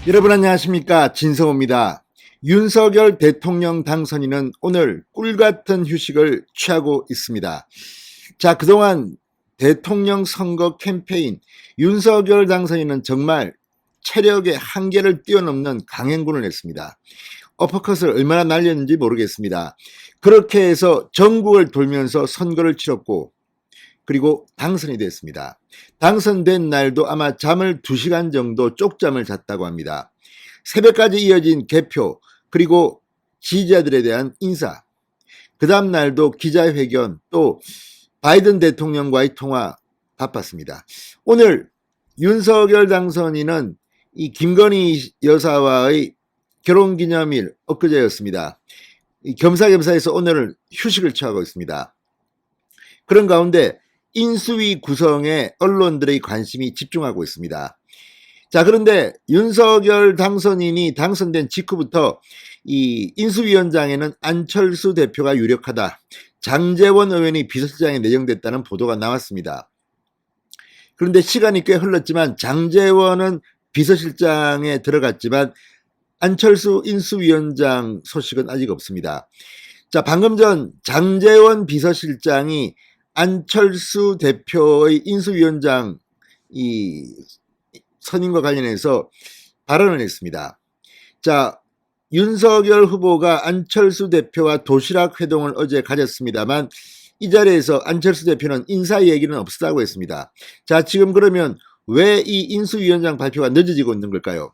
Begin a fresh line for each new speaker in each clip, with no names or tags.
여러분 안녕하십니까, 진성호입니다. 윤석열 대통령 당선인은 오늘 꿀같은 휴식을 취하고 있습니다. 자, 그동안 대통령 선거 캠페인 윤석열 당선인은 정말 체력의 한계를 뛰어넘는 강행군을 했습니다. 어퍼컷을 얼마나 날렸는지 모르겠습니다. 그렇게 해서 전국을 돌면서 선거를 치렀고 그리고 당선이 됐습니다. 당선된 날도 아마 잠을 2시간 정도 쪽잠을 잤다고 합니다. 새벽까지 이어진 개표, 그리고 지지자들에 대한 인사, 그 다음 날도 기자회견, 또 바이든 대통령과의 통화 바빴습니다. 오늘 윤석열 당선인은 이 김건희 여사와의 결혼기념일 엊그제였습니다. 겸사겸사해서 오늘 휴식을 취하고 있습니다. 그런 가운데 인수위 구성에 언론들의 관심이 집중하고 있습니다. 자, 그런데 윤석열 당선인이 당선된 직후부터 이 인수위원장에는 안철수 대표가 유력하다, 장제원 의원이 비서실장에 내정됐다는 보도가 나왔습니다. 그런데 시간이 꽤 흘렀지만 장제원은 비서실장에 들어갔지만 안철수 인수위원장 소식은 아직 없습니다. 자, 방금 전 장제원 비서실장이 안철수 대표의 인수위원장 선임과 관련해서 발언을 했습니다. 자, 윤석열 후보가 안철수 대표와 도시락 회동을 어제 가졌습니다만 이 자리에서 안철수 대표는 인사 얘기는 없었다고 했습니다. 자, 지금 그러면 왜 이 인수위원장 발표가 늦어지고 있는 걸까요?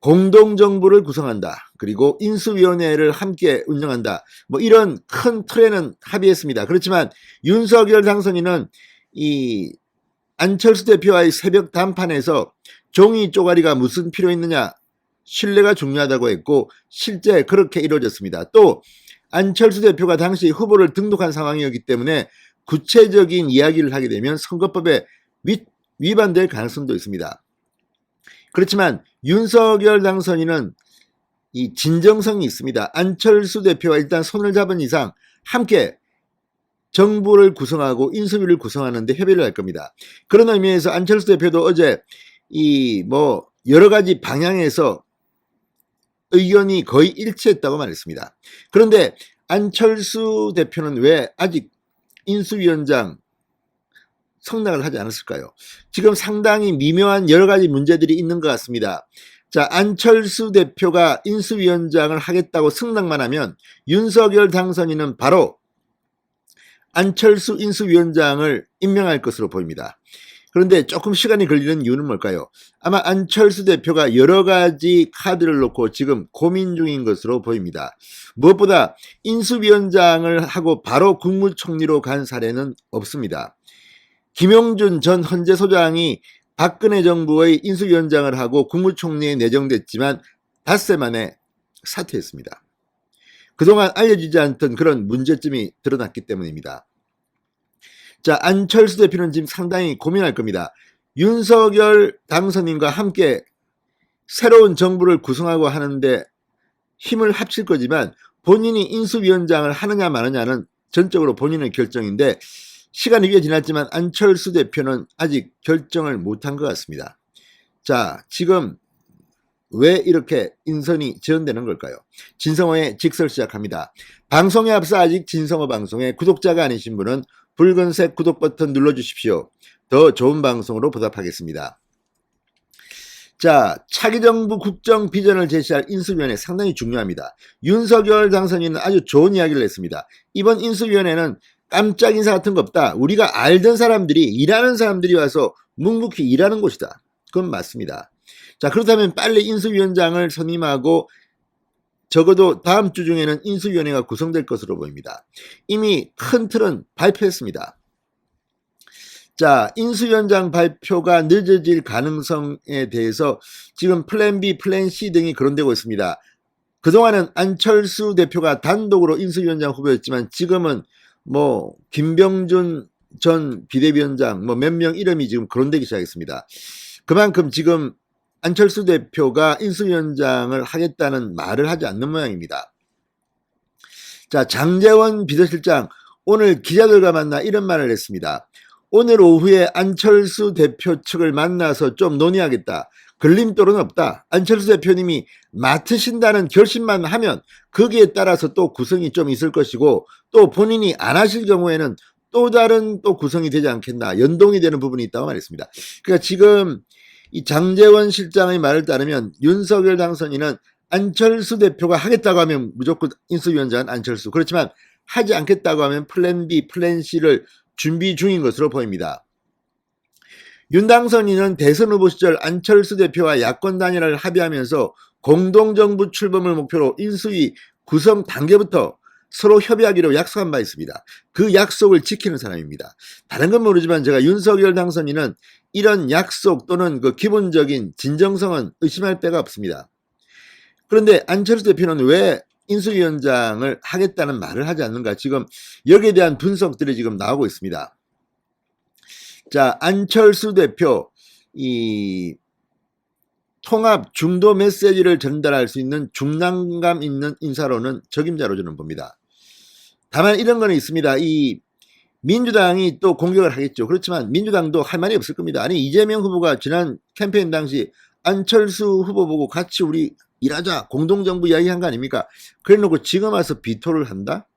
공동정부를 구성한다, 그리고 인수위원회를 함께 운영한다, 뭐 이런 큰 틀에는 합의했습니다. 그렇지만 윤석열 당선인은 이 안철수 대표와의 새벽 담판에서 종이 쪼가리가 무슨 필요 있느냐, 신뢰가 중요하다고 했고 실제 그렇게 이루어졌습니다. 또 안철수 대표가 당시 후보를 등록한 상황이었기 때문에 구체적인 이야기를 하게 되면 선거법에 위반될 가능성도 있습니다. 그렇지만 윤석열 당선인은 이 진정성이 있습니다. 안철수 대표와 일단 손을 잡은 이상 함께 정부를 구성하고 인수위를 구성하는데 협의를 할 겁니다. 그런 의미에서 안철수 대표도 어제 여러 가지 방향에서 의견이 거의 일치했다고 말했습니다. 그런데 안철수 대표는 왜 아직 인수위원장 성락을 하지 않았을까요? 지금 상당히 미묘한 여러 가지 문제들이 있는 것 같습니다. 자, 안철수 대표가 인수위원장을 하겠다고 승낙만 하면 윤석열 당선인은 바로 안철수 인수위원장을 임명할 것으로 보입니다. 그런데 조금 시간이 걸리는 이유는 뭘까요? 아마 안철수 대표가 여러 가지 카드를 놓고 지금 고민 중인 것으로 보입니다. 무엇보다 인수위원장을 하고 바로 국무총리로 간 사례는 없습니다. 김용준 전 헌재소장이 박근혜 정부의 인수위원장을 하고 국무총리에 내정됐지만 닷새 만에 사퇴했습니다. 그동안 알려지지 않던 그런 문제점이 드러났기 때문입니다. 자, 안철수 대표는 지금 상당히 고민할 겁니다. 윤석열 당선인과 함께 새로운 정부를 구성하고 하는데 힘을 합칠 거지만 본인이 인수위원장을 하느냐 마느냐는 전적으로 본인의 결정인데 시간이 꽤 지났지만 안철수 대표는 아직 결정을 못한 것 같습니다. 자, 지금 왜 이렇게 인선이 지연되는 걸까요? 진성호의 직설 시작합니다. 방송에 앞서 아직 진성호 방송에 구독자가 아니신 분은 붉은색 구독 버튼 눌러주십시오. 더 좋은 방송으로 보답하겠습니다. 자, 차기 정부 국정 비전을 제시할 인수위원회 상당히 중요합니다. 윤석열 당선인은 아주 좋은 이야기를 했습니다. 이번 인수위원회는 깜짝 인사 같은 거 없다. 우리가 알던 사람들이, 일하는 사람들이 와서 묵묵히 일하는 곳이다. 그건 맞습니다. 자, 그렇다면 빨리 인수위원장을 선임하고 적어도 다음 주 중에는 인수위원회가 구성될 것으로 보입니다. 이미 큰 틀은 발표했습니다. 자, 인수위원장 발표가 늦어질 가능성에 대해서 지금 플랜 B, 플랜 C 등이 거론되고 있습니다. 그동안은 안철수 대표가 단독으로 인수위원장 후보였지만 지금은 김병준 전 비대위원장 몇 명 이름이 지금 거론되기 시작했습니다. 그만큼 지금 안철수 대표가 인수위원장을 하겠다는 말을 하지 않는 모양입니다. 자, 장제원 비서실장 오늘 기자들과 만나 이런 말을 했습니다. 오늘 오후에 안철수 대표 측을 만나서 좀 논의하겠다. 걸림돌은 없다. 안철수 대표님이 맡으신다는 결심만 하면 거기에 따라서 또 구성이 좀 있을 것이고, 또 본인이 안 하실 경우에는 또 다른 또 구성이 되지 않겠나, 연동이 되는 부분이 있다고 말했습니다. 그러니까 지금 이 장제원 실장의 말을 따르면 윤석열 당선인은 안철수 대표가 하겠다고 하면 무조건 인수위원장은 안철수, 그렇지만 하지 않겠다고 하면 플랜 B, 플랜 C를 준비 중인 것으로 보입니다. 윤 당선인은 대선 후보 시절 안철수 대표와 야권 단일화를 합의하면서 공동정부 출범을 목표로 인수위 구성 단계부터 서로 협의하기로 약속한 바 있습니다. 그 약속을 지키는 사람입니다. 다른 건 모르지만 제가 윤석열 당선인은 이런 약속 또는 그 기본적인 진정성은 의심할 데가 없습니다. 그런데 안철수 대표는 왜 인수위원장을 하겠다는 말을 하지 않는가, 지금 여기에 대한 분석들이 지금 나오고 있습니다. 자, 안철수 대표 이 통합 중도 메시지를 전달할 수 있는 중량감 있는 인사로는 적임자로 저는 봅니다. 다만 이런 거는 있습니다. 이 민주당이 또 공격을 하겠죠. 그렇지만 민주당도 할 말이 없을 겁니다. 아니, 이재명 후보가 지난 캠페인 당시 안철수 후보 보고 같이 우리 일하자, 공동정부 이야기한 거 아닙니까? 그래 놓고 지금 와서 비토를 한다?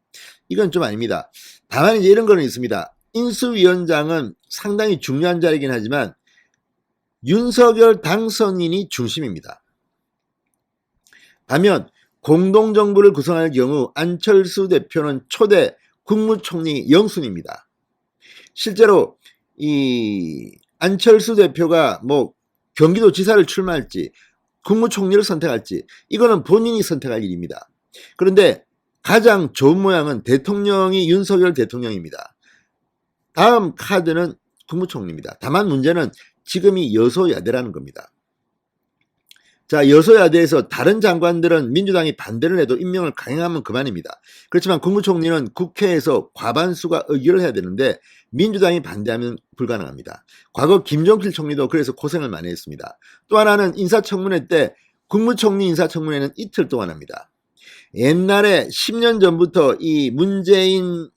이건 좀 아닙니다. 다만 이제 이런 거는 있습니다. 인수위원장은 상당히 중요한 자리이긴 하지만 윤석열 당선인이 중심입니다. 반면 공동정부를 구성할 경우 안철수 대표는 초대 국무총리 영순입니다. 실제로 이 안철수 대표가 뭐 경기도지사를 출마할지 국무총리를 선택할지 이거는 본인이 선택할 일입니다. 그런데 가장 좋은 모양은 대통령이 윤석열 대통령입니다. 다음 카드는 국무총리입니다. 다만 문제는 지금이 여소야대라는 겁니다. 자, 여소야대에서 다른 장관들은 민주당이 반대를 해도 임명을 강행하면 그만입니다. 그렇지만 국무총리는 국회에서 과반수가 의결을 해야 되는데 민주당이 반대하면 불가능합니다. 과거 김종필 총리도 그래서 고생을 많이 했습니다. 또 하나는 인사청문회 때 국무총리 인사청문회는 이틀 동안 합니다. 옛날에 10년 전부터 이 문재인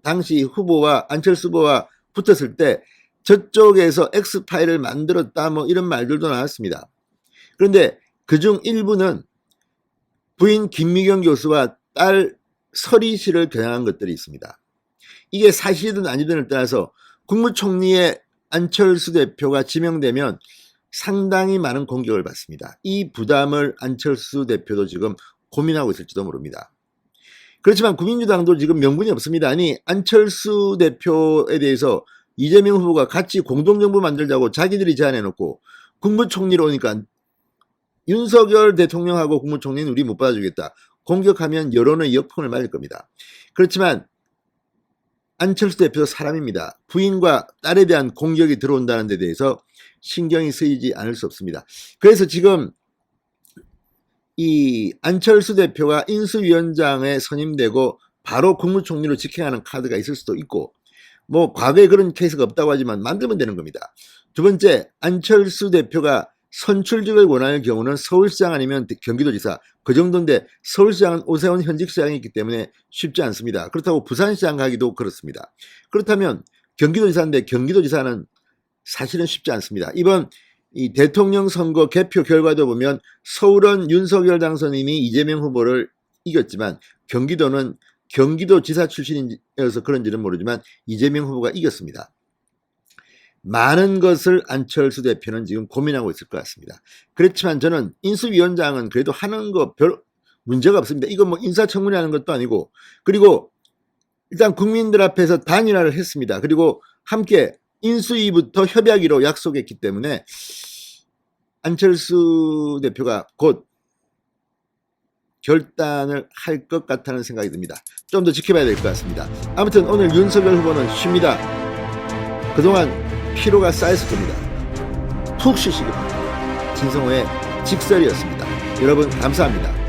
당시 후보와 안철수 후보와 붙었을 때 저쪽에서 X파일을 만들었다 뭐 이런 말들도 나왔습니다. 그런데 그중 일부는 부인 김미경 교수와 딸 설희 씨를 겨냥한 것들이 있습니다. 이게 사실이든 아니든을 떠나서 국무총리에 안철수 대표가 지명되면 상당히 많은 공격을 받습니다. 이 부담을 안철수 대표도 지금 고민하고 있을지도 모릅니다. 그렇지만 국민의당도 지금 명분이 없습니다. 아니, 안철수 대표에 대해서 이재명 후보가 같이 공동정부 만들자고 자기들이 제안해놓고 국무총리로 오니까 윤석열 대통령하고 국무총리는 우리 못 받아주겠다. 공격하면 여론의 역풍을 맞을 겁니다. 그렇지만 안철수 대표도 사람입니다. 부인과 딸에 대한 공격이 들어온다는 데 대해서 신경이 쓰이지 않을 수 없습니다. 그래서 지금 이 안철수 대표가 인수위원장에 선임되고 바로 국무총리로 직행하는 카드가 있을 수도 있고, 뭐 과거에 그런 케이스가 없다고 하지만 만들면 되는 겁니다. 두 번째, 안철수 대표가 선출직을 원하는 경우는 서울시장 아니면 경기도지사, 그 정도인데 서울시장은 오세훈 현직 시장이 있기 때문에 쉽지 않습니다. 그렇다고 부산시장 가기도 그렇습니다. 그렇다면 경기도지사인데 경기도지사는 사실은 쉽지 않습니다. 이번 이 대통령 선거 개표 결과도 보면 서울은 윤석열 당선인이 이재명 후보를 이겼지만 경기도는 경기도지사 출신이어서 그런지는 모르지만 이재명 후보가 이겼습니다. 많은 것을 안철수 대표는 지금 고민하고 있을 것 같습니다. 그렇지만 저는 인수위원장은 그래도 하는 거 별 문제가 없습니다. 이거 뭐 인사청문회 하는 것도 아니고, 그리고 일단 국민들 앞에서 단일화를 했습니다. 그리고 함께 인수위부터 협의하기로 약속했기 때문에 안철수 대표가 곧 결단을 할 것 같다는 생각이 듭니다. 좀 더 지켜봐야 될 것 같습니다. 아무튼 오늘 윤석열 후보는 쉽니다. 그동안 피로가 쌓였을 겁니다. 푹 쉬시기 바랍니다. 진성호의 직설이었습니다. 여러분 감사합니다.